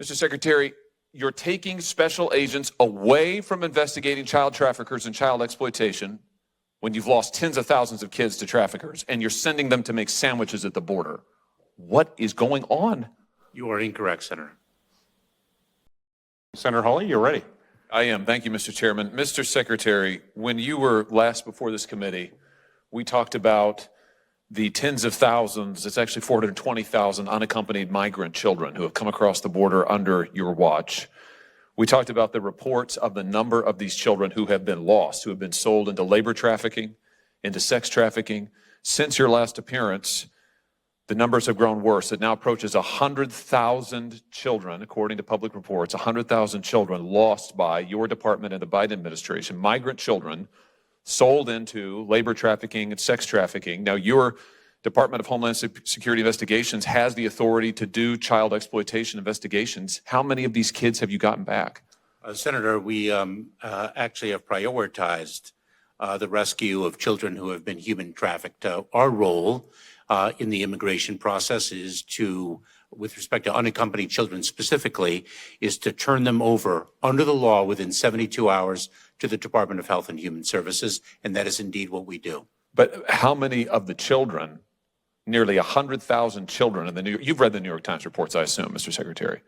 Mr. Secretary, you're taking special agents away from investigating child traffickers and child exploitation when you've lost tens of thousands of kids to traffickers, and you're sending them to make sandwiches at the border. What is going on? You are incorrect, Senator. Senator Hawley, you're ready. I am. Thank you, Mr. Chairman. Mr. Secretary, when you were last before this committee, we talked about the tens of thousands, it's actually 420,000 unaccompanied migrant children who have come across the border under your watch. We talked about the reports of the number of these children who have been lost, who have been sold into labor trafficking, into sex trafficking. Since your last appearance, the numbers have grown worse. It now approaches 100,000 children, according to public reports, 100,000 children lost by your department and the Biden administration, migrant children sold into labor trafficking and sex trafficking. Now, your Department of Homeland Security Investigations has the authority to do child exploitation investigations. How many of these kids have you gotten back? Senator, we actually have prioritized the rescue of children who have been human trafficked. Our role in the immigration process is to, with respect to unaccompanied children specifically, is to turn them over under the law within 72 hours to the Department of Health and Human Services, and that is indeed what we do. But how many of the children, nearly 100,000 children in the New York, you've read the New York Times reports, I assume, Mr. Secretary.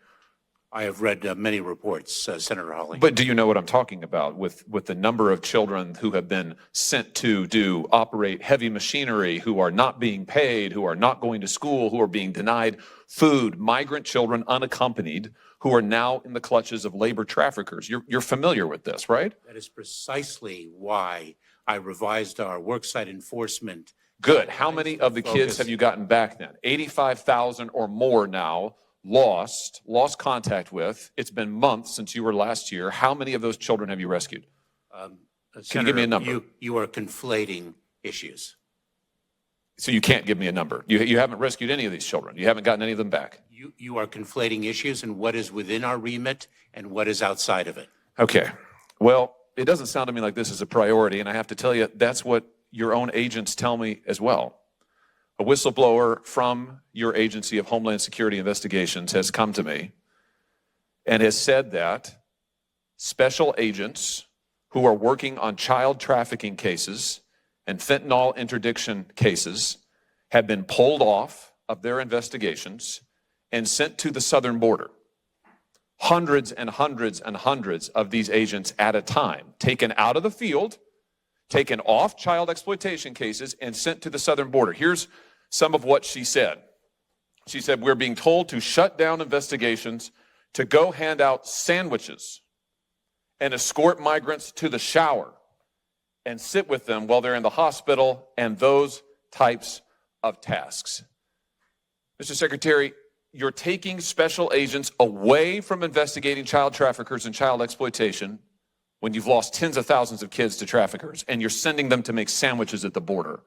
I have read many reports, Senator Hawley. But do you know what I'm talking about with the number of children who have been sent to operate heavy machinery, who are not being paid, who are not going to school, who are being denied food, migrant children unaccompanied, who are now in the clutches of labor traffickers? You're familiar with this, right? That is precisely why I revised our worksite enforcement. Good. How many of the kids have you gotten back then? 85,000 or more now. Lost contact with. It's been months since you were last here. How many of those children have you rescued? Can you give me a number? You are conflating issues. So you can't give me a number. You haven't rescued any of these children. You haven't gotten any of them back. You are conflating issues and what is within our remit and what is outside of it. Okay. Well, it doesn't sound to me like this is a priority, and I have to tell you, that's what your own agents tell me as well. A whistleblower from your agency of Homeland Security Investigations has come to me and has said that special agents who are working on child trafficking cases and fentanyl interdiction cases have been pulled off of their investigations and sent to the southern border. Hundreds and hundreds and hundreds of these agents at a time, taken out of the field, taken off child exploitation cases, and sent to the southern border. Here's some of what she said. She said, we're being told to shut down investigations, to go hand out sandwiches and escort migrants to the shower and sit with them while they're in the hospital, and those types of tasks. Mr. Secretary, you're taking special agents away from investigating child traffickers and child exploitation when you've lost tens of thousands of kids to traffickers, and you're sending them to make sandwiches at the border.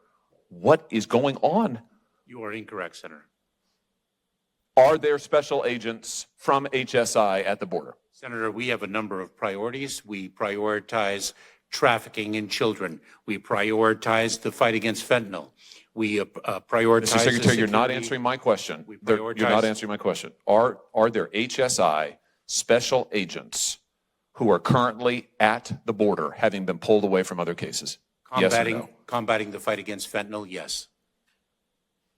What is going on? You are incorrect, Senator. Are there special agents from HSI at the border? Senator, we have a number of priorities. We prioritize trafficking in children. We prioritize the fight against fentanyl. We prioritize. Mr. Secretary, you're not answering my question. You're not answering my question. Are there HSI special agents who are currently at the border, having been pulled away from other cases? Yes or no? Combating the fight against fentanyl, yes.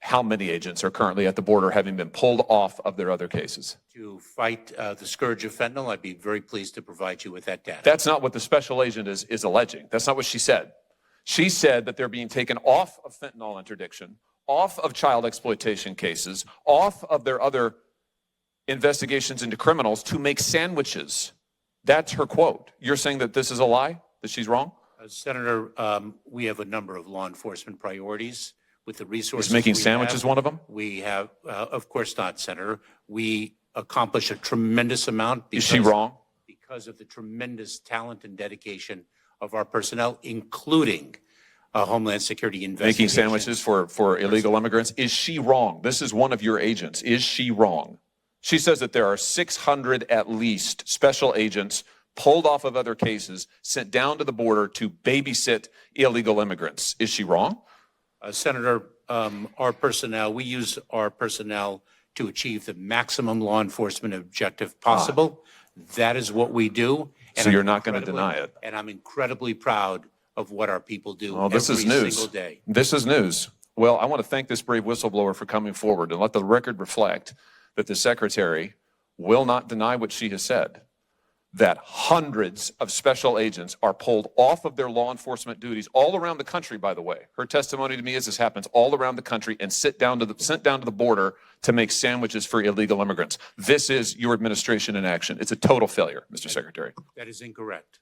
How many agents are currently at the border, having been pulled off of their other cases? To fight the scourge of fentanyl, I'd be very pleased to provide you with that data. That's not what the special agent is alleging. That's not what she said. She said that they're being taken off of fentanyl interdiction, off of child exploitation cases, off of their other investigations into criminals to make sandwiches. That's her quote. You're saying that this is a lie, that she's wrong? Senator, we have a number of law enforcement priorities with the resources. Is making sandwiches one of them? We have, of course not, Senator. We accomplish a tremendous amount. Is she wrong? Because of the tremendous talent and dedication of our personnel, including Homeland Security investigations. Making sandwiches for illegal immigrants. Is she wrong? This is one of your agents. Is she wrong? She says that there are 600 at least special agents pulled off of other cases, sent down to the border to babysit illegal immigrants. Is she wrong? Senator, our personnel, we use our personnel to achieve the maximum law enforcement objective possible. That is what we do. So you're not going to deny it? And I'm incredibly proud of what our people do Well, this is every news. single day. This is news. Well, I want to thank this brave whistleblower for coming forward and let the record reflect that the secretary will not deny what she has said, that hundreds of special agents are pulled off of their law enforcement duties all around the country, by the way. Her testimony to me is this happens all around the country and sent down to the border to make sandwiches for illegal immigrants. This is your administration in action. It's a total failure, Mr. Secretary. That is incorrect.